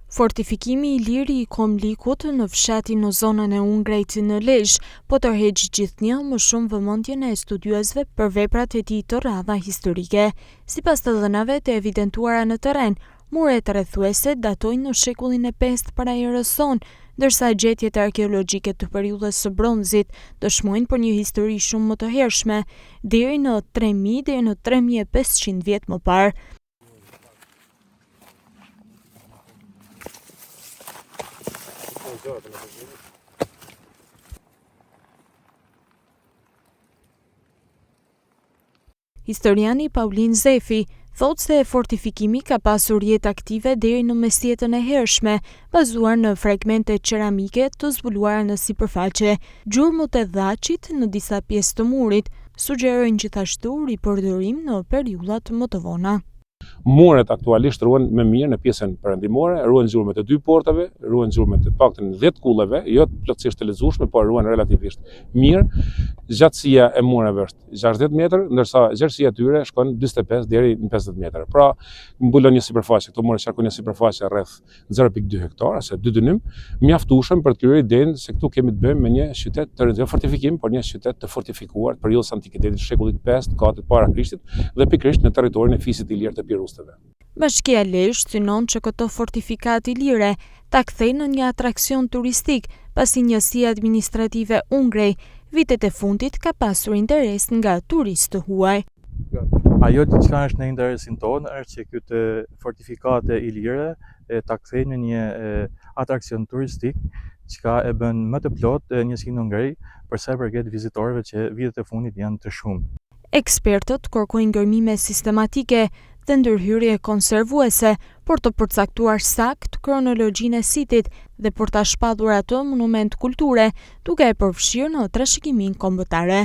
Fortifikimi i liri i Komlikut në fshatin në zonën e Ungrejt në Lezhë po tërheq gjithnjë më shumë vëmendjen e studiuesve për veprat e tij të rradha historike. Sipas të dhënave të evidentuara në terren, muret rrethuese datojnë në shekullin e 5 para erës sonë, ndërsa gjetjet arkeologjike të periudhës së bronzit dëshmojnë për një histori shumë më të hershme, deri në 3000 deri në 3500 vjet më parë. Historiani Paulin Zefi thotë se fortifikimi ka pasur jetë aktive deri në mesjetën e hershme, bazuar në fragmente qeramike të zbuluara në sipërfaqe. Gjurmët e dhachit në disa pjesë të murit sugjerojnë gjithashtu ripërdorim në periudha më të vona. Muret aktualisht ruhen më mirë në pjesën perëndimore, ruhen gjurmët e 2 portave, ruhen gjurmët të paktën 10 kulleve, jo plotësisht të lezetshme, por ruhen relativisht mirë. Gjatësia e mureve është 60 metër, ndërsa gjerësia e tyre shkon 45 deri në 50 metër. Pra, mbulon një sipërfaqe, këto mure qarkojnë një sipërfaqe rreth 0.2 hektar, ose 2 dynim, mjaftueshëm për të kryer idenë se këtu kemi të bëjmë me një qytet të rëndësishëm fortifikim, por një qytet të fortifikuar periudhës antikitetit shekullit 5-4 para Krishtit dhe pikërisht në territorin e fisit i lirë të Pirustëve. Bashkia Lezhë synon që këto fortifikat ilire ta kthejnë në një atraksion turistik, pasi njësia administrative ungrej vitet e fundit ka pasur interes nga turistë huaj. Ajo që është në interesin tonë është që këtë fortifikate ilire ta kthejnë në një atraksion turistik, që e bën më të plot njësinë Ungrej për sa i përket vizitorëve që vitet e fundit janë të shumë. Ekspertët kërkojnë ngërmime sistematike dhe ndërhyrje konservuese për të përcaktuar sakt kronologjinë e sitit dhe për ta shpallur atë monument kulture, duke e përfshirë në trashëgiminë kombëtare.